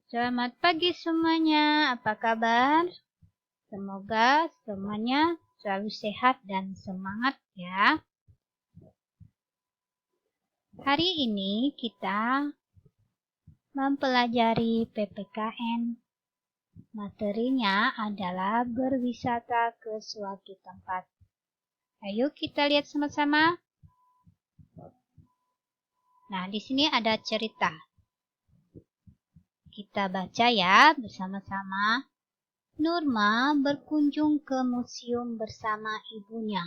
Selamat pagi semuanya, apa kabar? Semoga semuanya selalu sehat dan semangat ya. Hari ini kita mempelajari PPKN. Materinya adalah berwisata ke suatu tempat. Ayo kita lihat sama-sama. Nah, di sini ada cerita. Kita baca ya bersama-sama. Nurma berkunjung ke museum bersama ibunya.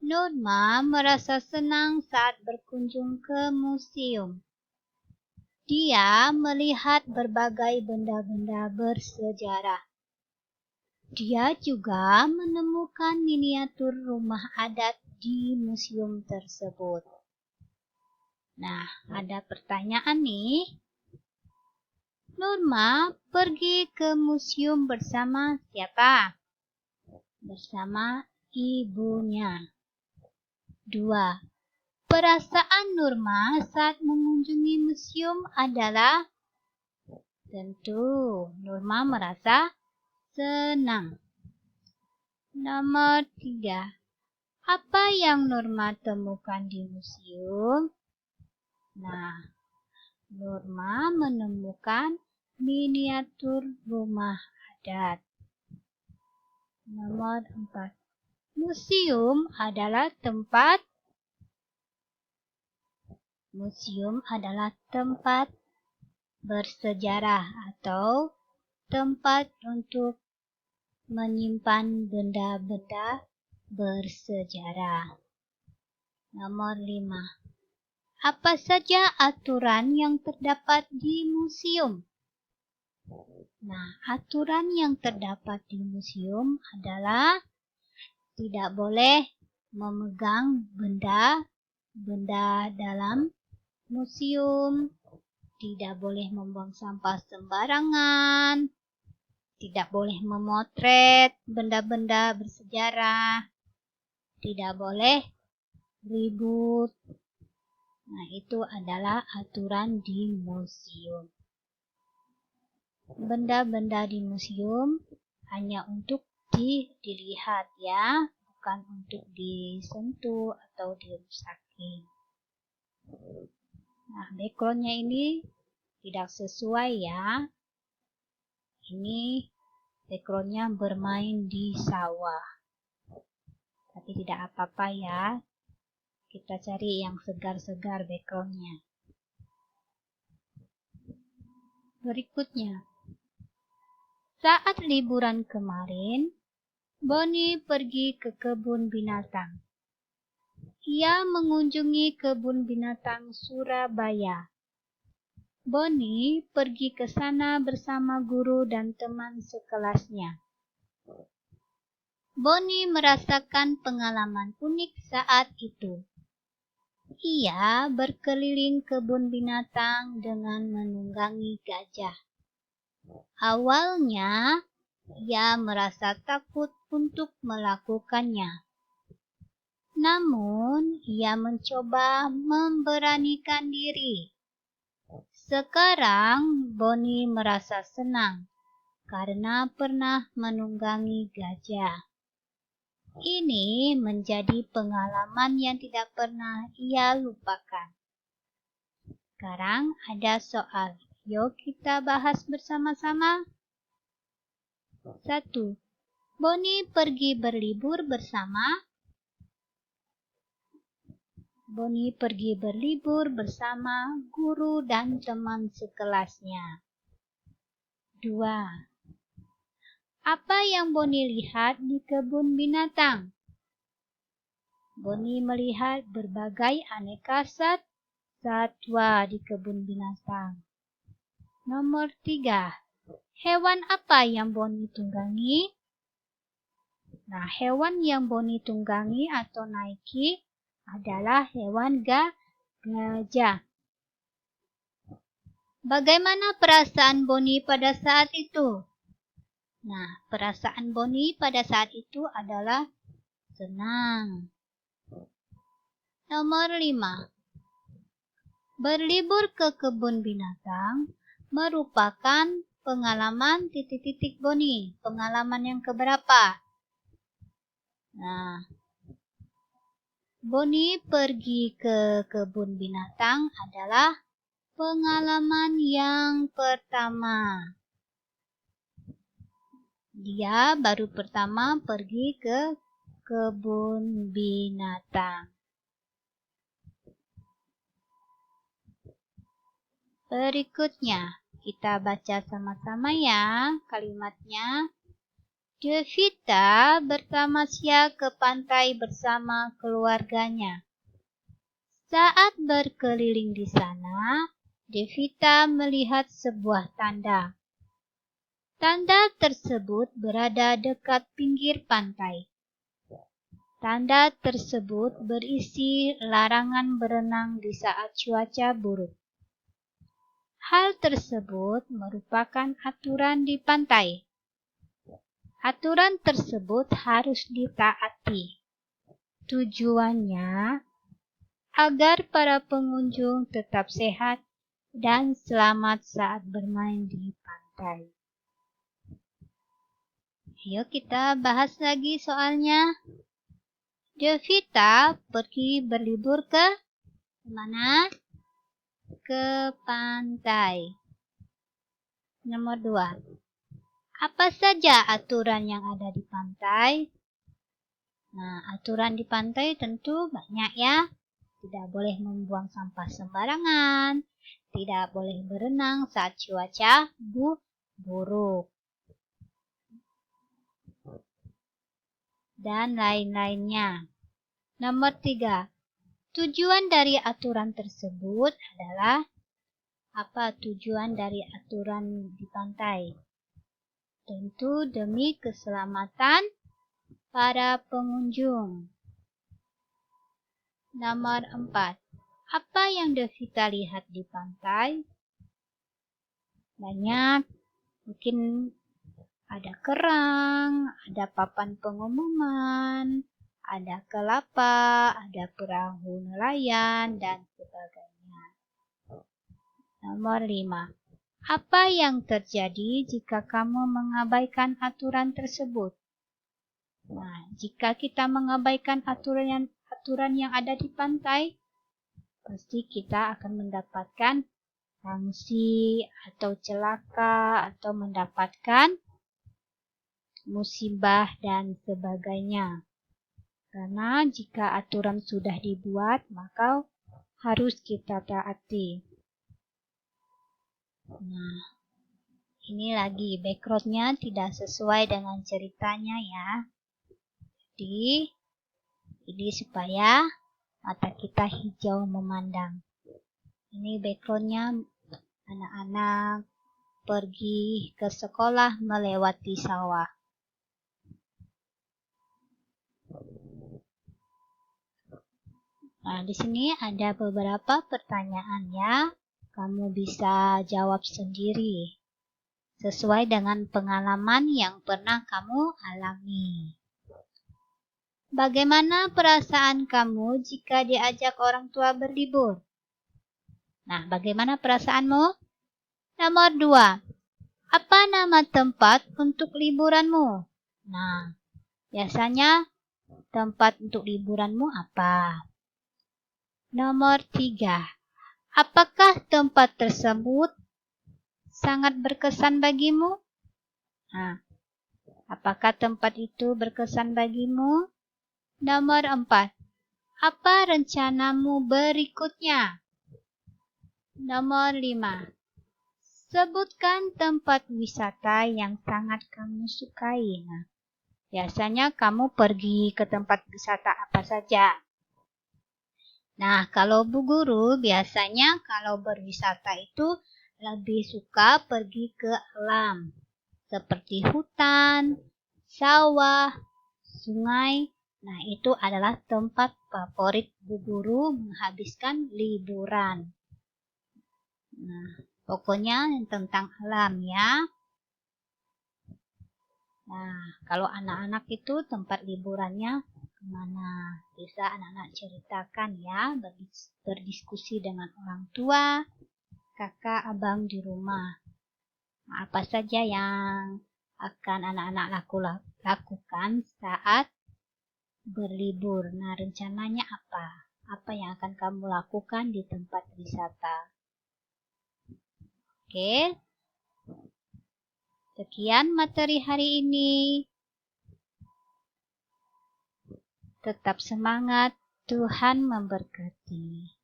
Nurma merasa senang saat berkunjung ke museum. Dia melihat berbagai benda-benda bersejarah. Dia juga menemukan miniatur rumah adat di museum tersebut. Nah, ada pertanyaan nih. Nurma pergi ke museum bersama siapa? Bersama ibunya. 2. Perasaan Nurma saat mengunjungi museum adalah tentu Nurma merasa senang. Nomor 3. Apa yang Nurma temukan di museum? Nah, Nurma menemukan miniatur rumah adat. Nomor 4. Museum adalah tempat bersejarah atau tempat untuk menyimpan benda-benda bersejarah. Nomor 5. Apa saja aturan yang terdapat di museum? Nah, aturan yang terdapat di museum adalah tidak boleh memegang benda dalam museum, tidak boleh membuang sampah sembarangan, tidak boleh memotret benda-benda bersejarah, tidak boleh ribut. Nah, itu adalah aturan di museum. Benda-benda di museum hanya untuk dilihat ya, bukan untuk disentuh atau dirusaki. Nah, backgroundnya ini tidak sesuai ya. Ini backgroundnya bermain di sawah. Tapi tidak apa-apa ya. Kita cari yang segar-segar backgroundnya. Berikutnya. Saat liburan kemarin, Bonnie pergi ke kebun binatang. Ia mengunjungi kebun binatang Surabaya. Bonnie pergi ke sana bersama guru dan teman sekelasnya. Bonnie merasakan pengalaman unik saat itu. Ia berkeliling kebun binatang dengan menunggangi gajah. Awalnya, ia merasa takut untuk melakukannya. Namun, ia mencoba memberanikan diri. Sekarang, Bonnie merasa senang karena pernah menunggangi gajah. Ini menjadi pengalaman yang tidak pernah ia lupakan. Sekarang ada soal. Yuk kita bahas bersama-sama. 1. Bonnie pergi berlibur bersama guru dan teman sekelasnya. 2. Apa yang Bonnie lihat di kebun binatang? Bonnie melihat berbagai aneka satwa di kebun binatang. Nomor 3. Hewan apa yang Bonnie tunggangi? Nah, hewan yang Bonnie tunggangi atau naiki adalah hewan gajah. Bagaimana perasaan Bonnie pada saat itu? Nah, perasaan Bonnie pada saat itu adalah senang. Nomor 5. Berlibur ke kebun binatang merupakan pengalaman titik-titik Boni. Pengalaman yang keberapa? Nah, Boni pergi ke kebun binatang adalah pengalaman yang pertama. Dia baru pertama pergi ke kebun binatang. Berikutnya, kita baca sama-sama ya kalimatnya. Devita bertamasya ke pantai bersama keluarganya. Saat berkeliling di sana, Devita melihat sebuah tanda. Tanda tersebut berada dekat pinggir pantai. Tanda tersebut berisi larangan berenang di saat cuaca buruk. Hal tersebut merupakan aturan di pantai. Aturan tersebut harus ditaati. Tujuannya agar para pengunjung tetap sehat dan selamat saat bermain di pantai. Yuk kita bahas lagi soalnya. Devita pergi berlibur ke mana? Ke pantai. Nomor 2. Apa saja aturan yang ada di pantai? Nah, aturan di pantai tentu banyak ya. Tidak boleh membuang sampah sembarangan. Tidak boleh berenang saat cuaca buruk. Dan lain-lainnya. Nomor 3. Tujuan dari aturan tersebut adalah apa tujuan dari aturan di pantai? Tentu demi keselamatan para pengunjung. Nomor 4. Apa yang Devita lihat di pantai? Banyak. Mungkin ada kerang, ada papan pengumuman, ada kelapa, ada perahu nelayan, dan sebagainya. Nomor 5. Apa yang terjadi jika kamu mengabaikan aturan tersebut? Nah, jika kita mengabaikan aturan yang ada di pantai, pasti kita akan mendapatkan sanksi atau celaka atau mendapatkan musibah dan sebagainya. Karena jika aturan sudah dibuat, maka harus kita taati. Nah, ini lagi backgroundnya tidak sesuai dengan ceritanya ya. Jadi, ini supaya mata kita hijau memandang. Ini backgroundnya anak-anak pergi ke sekolah melewati sawah. Nah, di sini ada beberapa pertanyaan ya. Kamu bisa jawab sendiri sesuai dengan pengalaman yang pernah kamu alami. Bagaimana perasaan kamu jika diajak orang tua berlibur? Nah, bagaimana perasaanmu? Nomor 2. Apa nama tempat untuk liburanmu? Nah, biasanya tempat untuk liburanmu apa? Nomor 3. Apakah tempat tersebut sangat berkesan bagimu? Nah, apakah tempat itu berkesan bagimu? Nomor 4. Apa rencanamu berikutnya? Nomor 5. Sebutkan tempat wisata yang sangat kamu sukai. Nah, biasanya kamu pergi ke tempat wisata apa saja? Nah, kalau Bu Guru biasanya kalau berwisata itu lebih suka pergi ke alam. Seperti hutan, sawah, sungai. Nah, itu adalah tempat favorit Bu Guru menghabiskan liburan. Nah, pokoknya tentang alam ya. Nah, kalau anak-anak itu tempat liburannya kemana? Bisa anak-anak ceritakan ya, berdiskusi dengan orang tua, kakak, abang di rumah. Apa saja yang akan anak-anak lakukan saat berlibur? Nah, rencananya apa? Apa yang akan kamu lakukan di tempat wisata? Oke, sekian materi hari ini. Tetap semangat, Tuhan memberkati.